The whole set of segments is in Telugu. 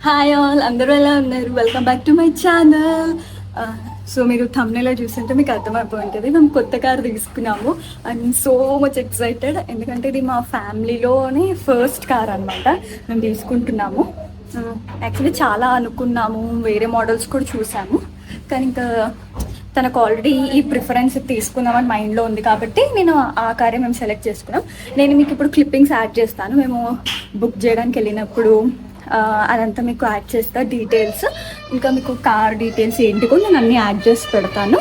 హాయ్ ఆల్, అందరూ ఎలా ఉన్నారు? Welcome back to my channel. So మీరు థంబ్నెయిల్లో చూస్తుంటే మీకు అర్థమైపోయి ఉంటుంది, మేము కొత్త కార్ తీసుకున్నాము. అండ్ సో మచ్ ఎక్సైటెడ్, ఎందుకంటే ఇది మా ఫ్యామిలీలోనే ఫస్ట్ కార్ అనమాట. మేము తీసుకుంటున్నాము. యాక్చువల్లీ చాలా అనుకున్నాము, వేరే మోడల్స్ కూడా చూసాము, కానీ ఇంకా తనకు ఆల్రెడీ ఈ ప్రిఫరెన్స్ తీసుకుందామని మైండ్లో ఉంది కాబట్టి నేను ఆ కారే మేము సెలెక్ట్ చేసుకున్నాం. నేను మీకు ఇప్పుడు క్లిప్పింగ్స్ యాడ్ చేస్తాను. మేము బుక్ చేయడానికి వెళ్ళినప్పుడు అదంతా మీకు యాడ్ చేస్తా, డీటెయిల్స్, ఇంకా మీకు కార్ డీటెయిల్స్ ఏంటి కూడా నేను అన్నీ యాడ్ చేసి పెడతాను.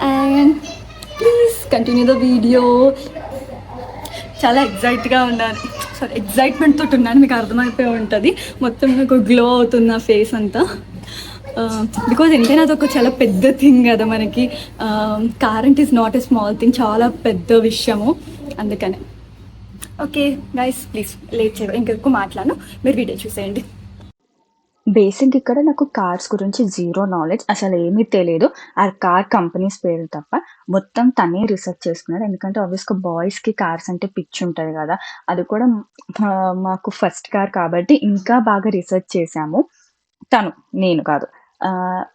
And please continue the video. చాలా ఎగ్జైట్మెంట్ తోటి ఉన్నాను, మీకు అర్థమైపోయి ఉంటుంది. మొత్తం నాకు గ్లో అవుతుంది ఆ ఫేస్ అంతా. బికాజ్ ఎంతైనా అదొక చాలా పెద్ద థింగ్ కదా మనకి. కార్ అంటే is not a small thing, చాలా పెద్ద విషయము. అందుకనే ఓకే గైస్, ప్లీజ్ లేట్ చేయడం ఇంకెక్కువ మాట్లాడను, మీరు వీడియో చూసేయండి. బేసిక్ ఇక్కడ నాకు కార్స్ గురించి జీరో నాలెడ్జ్, అసలు ఏమీ తెలియదు. ఆ కార్ కంపెనీస్ పేరు తప్ప మొత్తం తనే రీసెర్చ్ చేసుకున్నాడు. ఎందుకంటే ఆబ్వియస్గా బాయ్స్కి కార్స్ అంటే పిచ్చి ఉంటుంది కదా. అది కూడా మాకు ఫస్ట్ కార్ కాబట్టి ఇంకా బాగా రీసెర్చ్ చేసాము. నేను కాదు.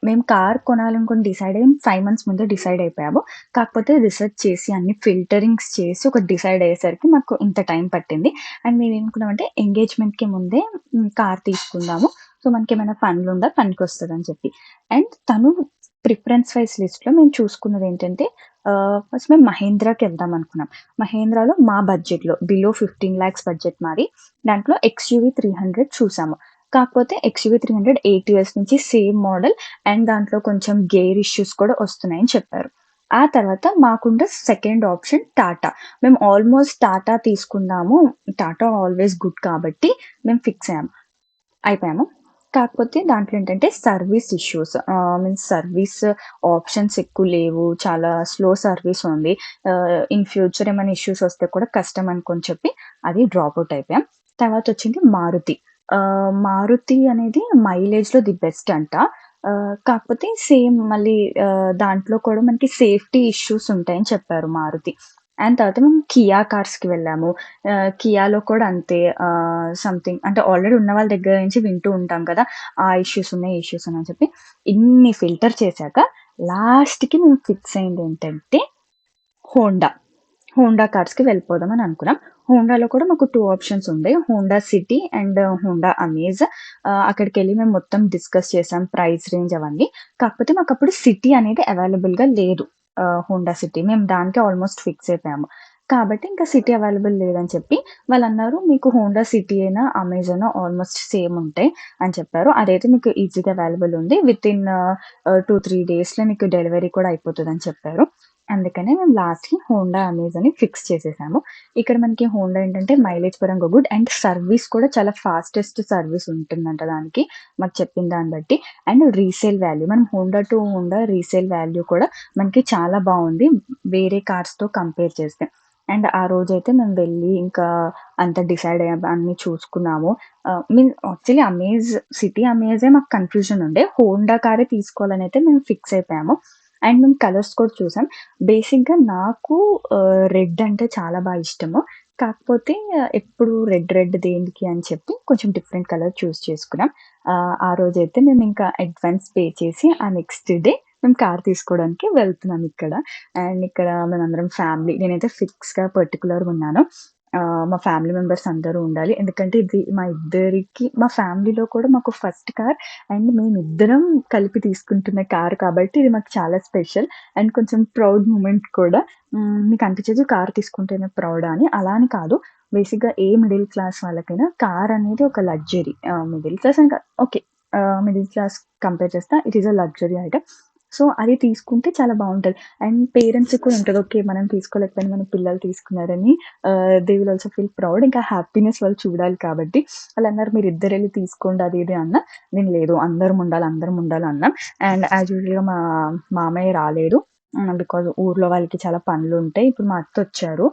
మేము కార్ కొనాలనుకుని డిసైడ్ అయ్యి 5 months ముందే డిసైడ్ అయిపోయాము. కాకపోతే రిసర్చ్ చేసి అన్ని ఫిల్టరింగ్స్ చేసి ఒక డిసైడ్ అయ్యేసరికి మాకు ఇంత టైం పట్టింది. అండ్ మేము ఏమనుకున్నామంటే ఎంగేజ్మెంట్కి ముందే కార్ తీసుకుందాము. సో మనకేమైనా పనులుందా పనికొస్తదని చెప్పి. అండ్ తను ప్రిఫరెన్స్ వైస్ లిస్ట్‌లో మేము చూసుకున్నది ఏంటంటే ఫస్ట్ మేము మహేంద్రాకి వెళ్దాం అనుకున్నాం. మహేంద్రాలో మా బడ్జెట్‌లో బిలో 15 lakhs బడ్జెట్ మాది. దాంట్లో ఎక్స్‌యూవీ 300 చూసాము. కాకపోతే ఎక్స్‌యూవీ 300 8 years నుంచి సేమ్ మోడల్ అండ్ దాంట్లో కొంచెం గేర్ ఇష్యూస్ కూడా వస్తున్నాయని చెప్పారు. ఆ తర్వాత మాకుండే సెకండ్ ఆప్షన్ టాటా. మేము ఆల్మోస్ట్ టాటా తీసుకుందాము. టాటా ఆల్వేస్ గుడ్ కాబట్టి మేము ఫిక్స్ అయిపోయాము. కాకపోతే దాంట్లో ఏంటంటే service issues, means service options ఎక్కువ లేవు. చాలా స్లో సర్వీస్ ఉంది. ఇన్ ఫ్యూచర్ ఏమైనా ఇష్యూస్ వస్తే కూడా కష్టం అనుకోని చెప్పి అది డ్రాప్ అవుట్ అయిపోయాం. తర్వాత వచ్చింది మారుతి. మారుతి అనేది మైలేజ్‌లో ది బెస్ట్ అంట. కాకపోతే సేమ్ మళ్ళీ దాంట్లో కూడా మనకి సేఫ్టీ ఇష్యూస్ ఉంటాయని చెప్పారు మారుతి. అండ్ తర్వాత మేము కియా కార్స్‌కి వెళ్ళాము. కియాలో కూడా అంతే. సంథింగ్ అంటే ఆల్రెడీ ఉన్న వాళ్ళ దగ్గర నుంచి వింటూ ఉంటాం కదా. ఆ ఇష్యూస్ ఉన్నాయి, ఈ ఇష్యూస్ ఉన్నాయని చెప్పి. ఇన్ని ఫిల్టర్ చేశాక లాస్ట్‌కి మేము ఫిక్స్ అయింది ఏంటంటే హోండా. హోండా కార్స్‌కి వెళ్ళిపోదామని అనుకున్నాం. హోండాలో కూడా మాకు 2 ఆప్షన్స్ ఉండే. Honda city and Honda amaze. అక్కడికెళ్ళి మేము మొత్తం డిస్కస్ చేసాం ప్రైస్ రేంజ్ అవన్నీ. కాకపోతే మాకప్పుడు సిటీ అనేది అవైలబుల్‌గా లేదు. Honda city. మేము దానికే ఆల్మోస్ట్ ఫిక్స్ అయిపోయాము. కాబట్టి ఇంకా సిటీ అవైలబుల్ లేదని చెప్పి వాళ్ళన్నారు, "మీకు హోండా సిటీ అయినా, అమేజ్ అయినా ఆల్మోస్ట్ సేమ్ ఉంటాయి" అని చెప్పారు. "అదైతే మీకు ఈజీగా అవైలబుల్ ఉంది. వితిన్ 2, 3 డేస్‌లో మీకు డెలివరీ కూడా అయిపోతదని" చెప్పారు. అందుకనే మేము లాస్ట్‌కి హోండా అమేజ్ అని ఫిక్స్ చేసేసాము. ఇక్కడ మనకి హోండా ఏంటంటే మైలేజ్ పరంగా గుడ్ అండ్ సర్వీస్ కూడా చాలా ఫాస్టెస్ట్ సర్వీస్ ఉంటుందంట దానికి, మాకు చెప్పిన దాన్ని బట్టి. అండ్ రీసేల్ వాల్యూ, మనం Honda to Honda resale value కూడా మనకి చాలా బావుంది వేరే కార్స్‌తో కంపేర్ చేస్తే. అండ్ ఆ రోజైతే మేము వెళ్ళి ఇంకా అంతా డిసైడ్ అయ్యాము. అన్నీ చూసుకున్నాము. యాక్చువల్లీ అమేజ్, సిటీ అమేజే మాకు కన్‌ఫ్యూజన్ ఉండే. హోండా కారే తీసుకోవాలనైతే మేము ఫిక్స్ అయిపోయాము. అండ్ మేము కలర్స్ కూడా చూసాం. బేసిక్‌గా నాకు రెడ్ అంటే చాలా ఇష్టము. కాకపోతే ఎప్పుడు రెడ్ రెడ్ దేనికి అని చెప్పి కొంచెం డిఫరెంట్ కలర్ చూజ్ చేసుకున్నాం. ఆ రోజైతే మేమింకా అడ్వాన్స్ పే చేసి ఆ నెక్స్ట్ డే మేము కార్ తీసుకోవడానికి వెళ్తున్నాం ఇక్కడ. అండ్ ఇక్కడ మేమందరం ఫ్యామిలీ, నేనైతే ఫిక్స్‌గా పర్టిక్యులర్‌గా ఉన్నాను. మా ఫ్యామిలీ మెంబర్స్ అందరూ ఉండాలి. ఎందుకంటే ఇది మా ఫ్యామిలీలో కూడా మాకు ఫస్ట్ కార్ అండ్ మేమిద్దరం కలిపి తీసుకుంటున్న కార్ కాబట్టి ఇది మాకు చాలా స్పెషల్ అండ్ కొంచెం ప్రౌడ్ మూమెంట్ కూడా. మీకు అనిపించచ్చు కార్ తీసుకుంటేనే ప్రౌడా అని. అలా అని కాదు. బేసిక్‌గా ఏ మిడిల్ క్లాస్ వాళ్ళకైనా కార్ అనేది ఒక లగ్జరీ. మిడిల్ క్లాస్ అని కాదు, ఓకే. మిడిల్ క్లాస్ కంపేర్ చేస్తే it is a luxury item. So, అది తీసుకుంటే చాలా బావుంటది. అండ్ పేరెంట్స్‌కి కూడా ఉంటది. ఓకే. మనం తీసుకోలేకపోయినా మన పిల్లలు తీసుకున్నారని they will also feel proud. ఇంకా హ్యాపీనెస్ వాళ్ళు చూడాలి కాబట్టి. వాళ్ళన్నారు, "మీరిద్దరెళ్లి తీసుకోండి" అది ఇది అన్నా. నేను లేదు, అందరం ఉండాలి అన్నా. అండ్ యాజ్ యూజువల్‌గా మా మామయ్య రాలేదు. బికాజ్ ఊర్లో వాళ్ళకి చాలా పనులుంటాయి. ఇప్పుడు మా అత్తొచ్చారు.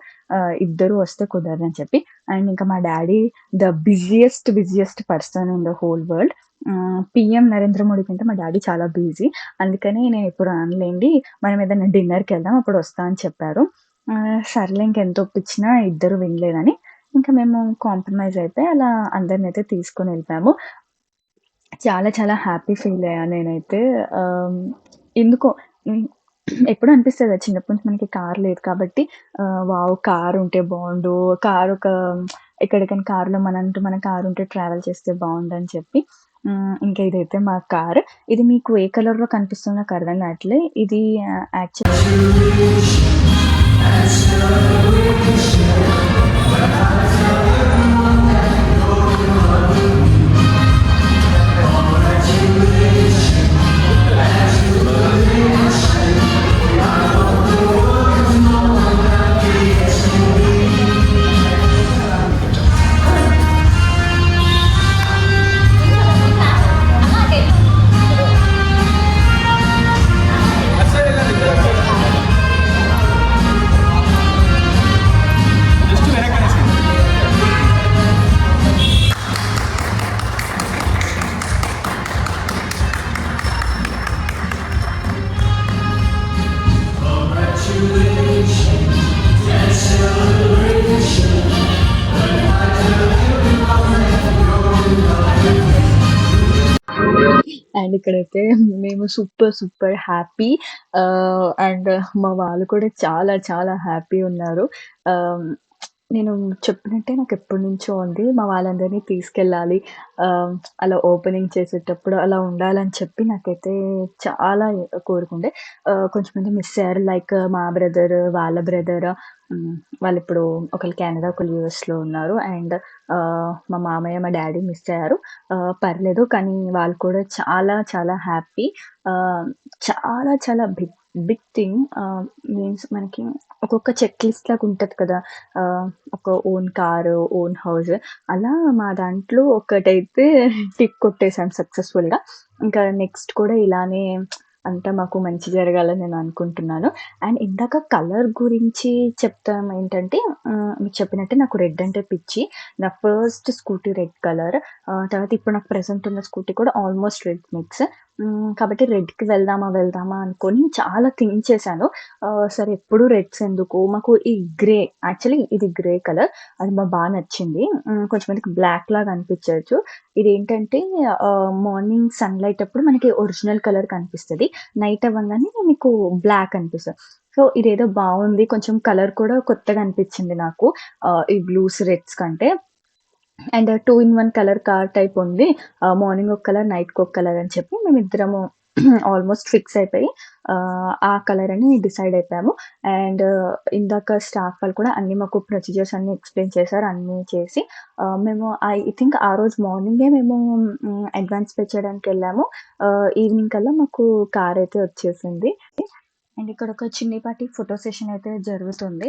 ఇద్దరు వస్తే కుదరదని చెప్పి. అండ్ ఇంకా మా daddy the busiest person in the whole world. PM Narendra Modi కంటే మా డ్యాడీ చాలా బిజీ. అందుకని నేనిప్పుడు రానులేండి, మనం ఏదైనా డిన్నర్‌కెళ్దాం అప్పుడు వస్తా అని చెప్పారు. సర్లే ఇంకెంత ఒప్పించినా ఇద్దరు వినలేదని ఇంకా మేము కాంప్రమైజ్ అయిపోయి అలా అందరినైతే తీసుకొని వెళ్ళిపోయాము. చాలా చాలా హ్యాపీ ఫీలయ్యా నేనైతే. ఆహ్, ఎందుకో హ్మ్. ఎప్పుడూ అనిపిస్తది చిన్నప్పటి నుంచి మనకి కార్ లేదు కాబట్టి వావ్! కారుంటే బావుండు. కారొక ఎక్కడికైనా కార్‌లో మనంటూ మన కారుంటే ట్రావెల్ చేస్తే బావుండని చెప్పి ఇంకా ఇదైతే మా కార్. ఇది మీకు ఏ కలర్‌లో కనిపిస్తుందో నాకు అర్థం కావట్లే. ఇది యాక్చువల్ జస్ట్ వెనకనేసి అండ్ ఇక్కడైతే మేము సూపర్ హ్యాపీ. అండ్ మా వాళ్ళు కూడా చాలా చాలా హ్యాపీ ఉన్నారు. ఆహ్, నేను చెప్పినట్టే నాకెప్పటినుంచో ఉంది. మా వాళ్ళందరిని తీసుకెళ్ళాలి. ఆహ్, అలా ఓపెనింగ్ చేసేటప్పుడు అలా ఉండాలని చెప్పి నాకైతే చాలా కోరికుండే. కొంచెంమంది మిస్ అయ్యారు. లైక్ మా బ్రదర్, వాళ్ళ బ్రదర్ హ్మ్. వాళ్ళిప్పుడు ఒకళ్ళు కెనడా, ఒకళ్ళు యూఎస్‌లో ఉన్నారు. అండ్ మా మామయ్య, మా డ్యాడీ మిస్ అయ్యారు. పర్లేదు. కానీ వాళ్ళు కూడా చాలా చాలా హ్యాపీ. ఆహ్, చాలా చాలా బిగ్ బిగ్ థింగ్. మీన్స్ మనకి ఒక్కొక్క చెక్ లిస్ట్ లాగా ఉంటది కదా! ఆహ్, ఒక ఓన్ కారు, ఓన్ హౌస్ అలా మా దాంట్లో ఒకటైతే టిక్ కొట్టేసాం సక్సెస్‌ఫుల్‌గా. ఇంకా నెక్స్ట్ కూడా ఇలానే అంతా మాకు మంచి జరగాలని నేను అనుకుంటున్నాను. అండ్ ఇందాక కలర్ గురించి చెప్తాం ఏంటంటే మీకు చెప్పినట్టే నాకు రెడ్ అంటే పిచ్చి. నా ఫస్ట్ స్కూటీ రెడ్ కలర్. తర్వాత ఇప్పుడు నాకు ప్రెజెంట్ ఉన్న స్కూటీ కూడా ఆల్‌మోస్ట్ రెడ్ మిక్స్. కాబట్టి రెడ్‌కి వెళ్దామా అనుకోని చాలా థింక్ చేశాను. సరే ఎప్పుడు రెడ్స్ ఎందుకు మాకు ఈ గ్రే యాక్చువల్లీ ఇది గ్రే కలర్ అది బా నచ్చింది. కొంచెం మందికి బ్లాక్ లాగా అనిపించచ్చు. ఇదేంటంటే మార్నింగ్ సన్‌లైట్ అప్పుడు మనకి ఒరిజినల్ కలర్ కనిపిస్తది. నైట్ అవ్వంగానే మీకు బ్లాక్ అనిపిస్తది. సో, ఇదేదో బావుంది. కొంచెం కలర్ కూడా కొత్తగా అనిపించింది నాకు. ఈ బ్లూస్, రెడ్స్ కంటే. And 2 in 1 colour car type ఉంది. మార్నింగ్ ఒక కలర్, నైట్‌కి ఒక కలర్ అని చెప్పి మేమిద్దరము ఆల్‌మోస్ట్ ఫిక్స్ అయిపోయి ఆ కలర్ అని డిసైడ్ అయిపోయాము. అండ్ ఇందాక స్టాఫ్ వాళ్ళు కూడా అన్నీ మాకు ప్రొసీజర్స్ అన్నీ ఎక్స్‌ప్లెయిన్ చేశారు. అన్నీ చేసి మేము ఐ థింక్ ఆ రోజు మార్నింగే మేము అడ్వాన్స్ పే చేయడానికెళ్ళాము. ఈవినింగ్ కల్లా మాకు కార్ అయితే వచ్చేసింది. అండ్ ఇక్కడొక చిన్నిపాటి ఫోటో సెషన్ అయితే జరుగుతుంది.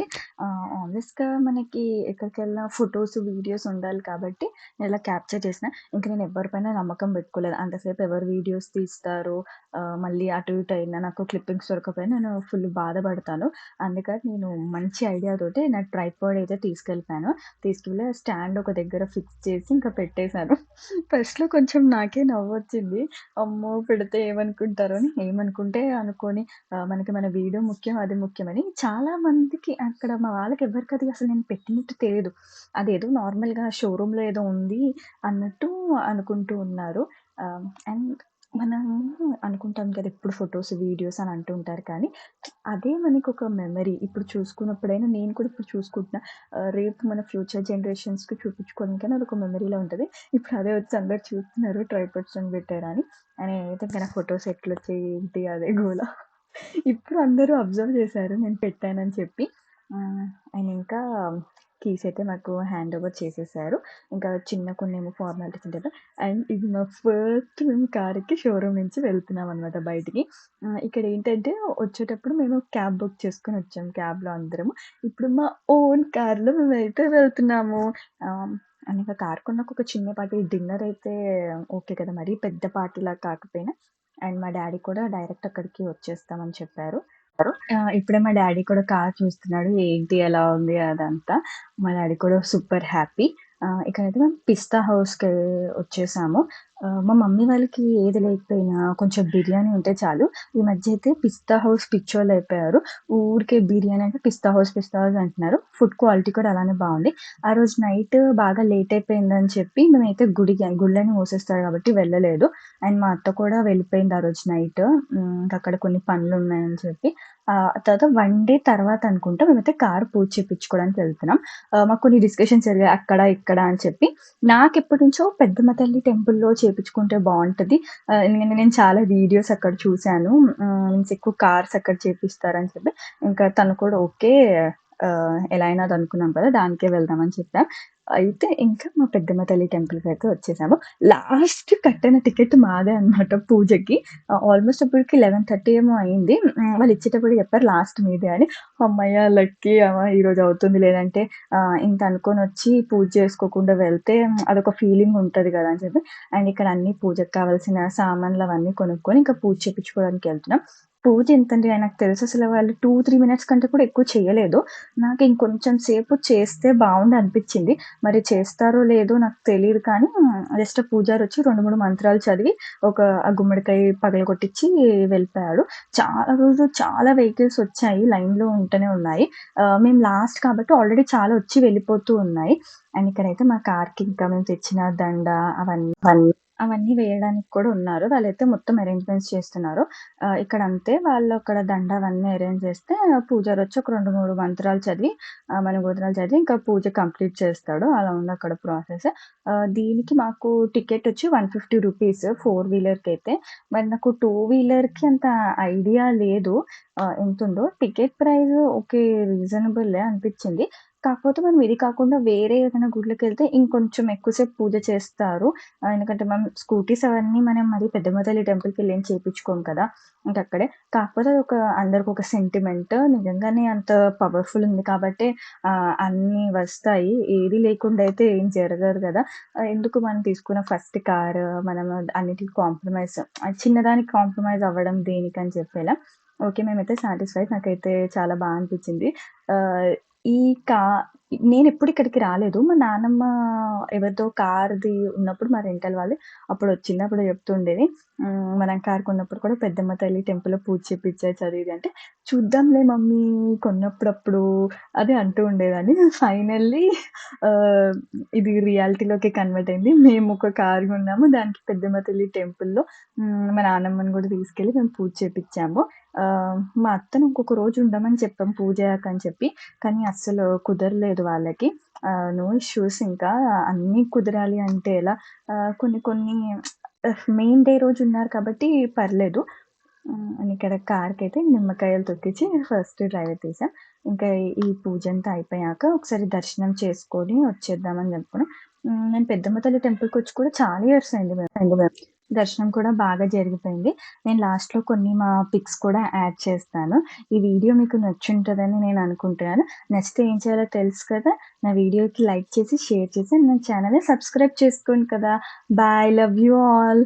ఆబ్వియస్‌గా మనకి ఎక్కడికెళ్ళినా ఫోటోస్, వీడియోస్ ఉండాలి కాబట్టి నేనిలా క్యాప్చర్ చేసిన. ఇంక నేను ఎవ్వరి పైన నమ్మకం పెట్టుకోలేదు. అంతసేపు ఎవరు వీడియోస్ తీస్తారు, మళ్ళీ అటు ఇటు అయినా నాకు క్లిప్పింగ్స్ దొరకకపోయినా నేను ఫుల్ బాధపడతాను. అందుకని నేను మంచి ఐడియాతోటి నా ట్రైపాడ్ అయితే తీసుకెళ్ళిపోయాను. తీసుకెళ్ళి ఆ స్టాండ్ ఒక దగ్గర ఫిక్స్ చేసి ఇంకా పెట్టేశాను. ఫస్ట్‌లో కొంచెం నాకే నవ్వొచ్చింది. అమ్మో! పెడితే ఏమనుకుంటారో అని. ఏమనుకుంటే అనుకోని మనకి మన వీడియో ముఖ్యం, అది ముఖ్యమని చాలా మందికి అక్కడ మా వాళ్ళకెవ్వరికది అసలు నేను పెట్టినట్టు తెలీదు. అదేదో నార్మల్‌గా షోరూమ్‌లో ఏదో ఉంది అన్నట్టు అనుకుంటూ ఉన్నారు. అండ్ మనము అనుకుంటాం కదా! ఎప్పుడు ఫోటోస్, వీడియోస్ అని అంటూ ఉంటారు కానీ, అదే మనకొక మెమరీ. ఇప్పుడు చూసుకున్నప్పుడైనా నేను కూడా ఇప్పుడు చూసుకుంటున్నా. రేపు మన ఫ్యూచర్ జనరేషన్స్‌కి చూపించుకోవడానికైనా అదొక మెమరీలా ఉంటది. ఇప్పుడు అదే వచ్చి అందరూ చూస్తున్నారు ట్రైపాడ్ స్టాండ్ పెట్టారా అని. నేనైతే ఇంక నా ఫోటోస్ ఎట్లొచ్చాయి ఏంటి అదే గోల. ఇప్పుడు అందరూ అబ్జర్వ్ చేశారు నేను పెట్టానని చెప్పి. అండ్ ఇంకా కీస్ అయితే మాకు హ్యాండ్ ఓవర్ చేసేసారు. ఇంకా చిన్న కొన్నేమో ఫార్మాలిటీస్ ఉంటాయి కదా! అండ్ ఇది మా ఫస్ట్ మేము కార్ ఎక్కి షోరూమ్ నుంచి వెళ్తున్నామనమాట బయటికి. ఇక్కడేంటంటే వచ్చేటప్పుడు మేము క్యాబ్ బుక్ చేసుకొని వచ్చాము క్యాబ్‌లో అందరము. ఇప్పుడు మా ఓన్ కార్‌లో మేమైతే వెళ్తున్నాము. అండ్ ఇంకా కార్ కొన్నాక ఒక చిన్నపాటి డిన్నర్ అయితే ఓకే కదా! మరీ పెద్ద పార్టీలాగా కాకపోయినా అండ్ మా డ్యాడీ కూడా డైరెక్ట్ అక్కడికి వచ్చేస్తామని చెప్పారు. ఇప్పుడే మా డ్యాడీ కూడా కార్ చూస్తున్నాడు. ఏంటి ఎలా ఉంది అదంతా. మా డ్యాడీ కూడా సూపర్ హ్యాపీ. ఇక్కడైతే మేము పిస్తా హౌస్‌కి వచ్చేసాము. మా మమ్మీ వాళ్ళకి ఏది లేకపోయినా కొంచెం బిర్యానీ ఉంటే చాలు. ఈ మధ్య అయితే పిస్తా హౌస్ పిచ్చోళ్ళయిపోయారు. ఊరికే బిర్యానీ అంటే పిస్తా హౌస్ అంటున్నారు. ఫుడ్ క్వాలిటీ కూడా అలానే బావుంది. ఆ రోజు నైట్ బాగా లేట్ అయిపోయిందని చెప్పి మేమైతే గుళ్ళని మూసేస్తారు కాబట్టి వెళ్ళలేదు. అండ్ మా అత్త కూడా వెళ్ళిపోయింది ఆ రోజు నైట్. ఇంకక్కడ కొన్ని పనులున్నాయని చెప్పి. తర్వాత 1 డే తర్వాత అనుకుంటా మేమైతే కారు పూజ చేపించుకోవడానికి వెళ్తున్నాం. మాకు కొన్ని డిస్కషన్స్ జరిగాయి అక్కడ, ఇక్కడ అని చెప్పి. నాకెప్పటినుంచో పెద్దమ్మ తల్లి టెంపుల్‌లో చేపించుకుంటే బావుంటది. ఎందుకంటే నేను చాలా వీడియోస్ అక్కడ చూసాను. మీన్స్ ఎక్కువ కార్స్ అక్కడ చేపిస్తారని చెప్పి. ఇంకా తను కూడా ఓకే. ఎలా అయినా అది అనుకున్నాం కదా! దానికే వెళ్దాం అని చెప్పా. అయితే ఇంకా మా పెద్దమ్మ తల్లి టెంపుల్‌కయితే వచ్చేసాము. లాస్ట్ కట్టిన టికెట్ మాదే అన్నమాట పూజకి. ఆల్‌మోస్ట్ అప్పటికి 11:30 ఏమో అయింది. వాళ్ళు ఇచ్చేటప్పుడు చెప్పారు లాస్ట్ మీదే అని. హమ్మయ్య! లక్కీ ఈరోజు అవుతుంది. లేదంటే ఇంత అనుకోనొచ్చి పూజ చేసుకోకుండా వెళ్తే అదొక ఫీలింగ్ ఉంటది గదా! అని చెప్పి అండ్ ఇక్కడ అన్ని పూజకు కావాల్సిన సామాన్లు అవన్నీ కొనుక్కొని ఇంకా పూజ చేపించుకోవడానికి ఎళ్తున్నాం. పూజ ఎంతండి నాకు తెలిసి అసలు వాళ్ళు 2, 3 మినిట్స్ కంటే కూడా ఎక్కువ చేయలేదు. నాకు ఇంకొంచెం సేపు చేస్తే బావుండు అనిపిచ్చింది. మరి చేస్తారో లేదో నాకు తెలీదు కానీ జస్ట్ పూజారొచ్చి 2, 3 మంత్రాలు చదివి ఆ గుమ్మడికాయ పగలగొట్టిచ్చి వెళ్ళిపోయాడు. చాలా వెహికల్స్ వచ్చాయి. లైన్‌లో ఉంటూనే ఉన్నాయి. మేము లాస్ట్ కాబట్టి ఆల్రెడీ చాలా వచ్చి వెళ్ళిపోతూ ఉన్నాయి. అండ్ ఇక్కడైతే మా కార్‌కి ఇంకా మేము తెచ్చిన దండ అవన్నీ వేయడానికి కూడా ఉన్నారు. వాళ్ళైతే మొత్తం అరేంజ్‌మెంట్స్ చేస్తున్నారు. ఇక్కడ అంతే వాళ్ళు అక్కడ దండ అవన్నీ అరేంజ్ చేస్తే పూజారొచ్చి ఒక 2, 3 మంత్రాలు చదివి మనుబోధనాలు చదివి ఇంకా పూజ కంప్లీట్ చేస్తాడు. అలా ఉంది అక్కడ ప్రాసెస్. దీనికి మాకు టికెట్ వచ్చి ₹150 ఫోర్ వీలర్‌కైతే. మరి నాకు టూ వీలర్‌కి అంత ఐడియా లేదు. ఎంతుందో. Ticket price okay. రీజనబులే అనిపిచ్చింది. కాకపోతే మనం ఇది కాకుండా వేరే ఏదైనా గుడిలకెళ్తే ఇంకొంచెం ఎక్కువ సేపు పూజ చేస్తారు. ఎందుకంటే మనం స్కూటీస్ అవన్నీ మనం మరి పెద్దమ్మ తల్లి టెంపుల్‌కెళ్ళి ఏం చేపించుకోము కదా! ఇంకక్కడే. కాకపోతే అందరికొక సెంటిమెంట్. నిజంగానే అంత పవర్‌ఫుల్ ఉంది కాబట్టే అన్నీ వస్తాయి. ఏది లేకుండా అయితే ఏం జరగదు గదా! ఎందుకు మనం తీసుకున్న ఫస్ట్ కారు మనం అన్నిటికి కాంప్రమైజ్ చిన్నదానికి కాంప్రమైజ్ అవ్వడం దేనికని చెప్పేలా. ఓకే. మేమైతే సాటిస్ఫైడ్. నాకైతే చాలా అనిపిచ్చింది. ఆహ్, ఈ కా నేనెప్పుడు ఇక్కడికి రాలేదు. మా నాన్నమ్మ ఎవరిదో కార్‌ది ఉన్నప్పుడు మా రెంటల్ వాళ్ళది అప్పుడొచ్చింది. అప్పుడు చెప్తుండేది. మనం కార్ కొన్నప్పుడు కూడా పెద్దమ్మ తల్లి టెంపుల్‌లో పూజ చేపిచ్చచ్చు అది ఇది అంటే, చూద్దాంలే మమ్మీ కొన్నప్పుడప్పుడు అది అంటూ ఉండేదాన్ని. ఫైనల్లీ ఆహ్, ఇది రియాలిటీలోకి కన్వర్ట్ అయింది. మేము ఒక కార్ కొన్నాము. దానికి పెద్దమ్మ తల్లి టెంపుల్‌లో మా నాన్నమ్మని కూడా తీసుకెళ్ళి మేము పూజ చేపిచ్చాము. మా అత్తని ఇంకొక రోజు ఉండమని చెప్పాం పూజయ్యాక అని చెప్పి. కానీ అస్సలు కుదరలేదు వాళ్ళకి. నో ఇష్యూస్ ఇంకా అన్నీ కుదరాలి అంటే ఎలా? కొన్ని కొన్ని మెయిన్ డే రోజు ఉన్నారు కాబట్టి పర్లేదు. అండ్ ఇక్కడ కార్‌కైతే నిమ్మకాయలు తొక్కిచ్చి ఫస్ట్ డ్రైవ్ తీసాం. ఇంకా ఈ పూజంతా అయిపోయాక ఒకసారి దర్శనం చేసుకొని వచ్చేద్దామని అనుకున్నాం. నేను పెద్దమ్మ తల్లి టెంపుల్‌కొచ్చి కూడా చాలా ఇయర్స్ అయింది మేము. దర్శనం కూడా బాగా జరిగిపోయింది. నేను లాస్ట్‌లో కొన్ని మా పిక్స్ కూడా యాడ్ చేస్తాను. ఈ వీడియో మీకు నచ్చుంటదని నేను అనుకుంటున్నాను. నచ్చితే ఏం చేయాలో తెలుసు కదా! నా వీడియోకి లైక్ చేసి, షేర్ చేసి నా ఛానెల్‌ని సబ్స్క్రైబ్ చేసుకోండి కదా! బాయ్. Love you all.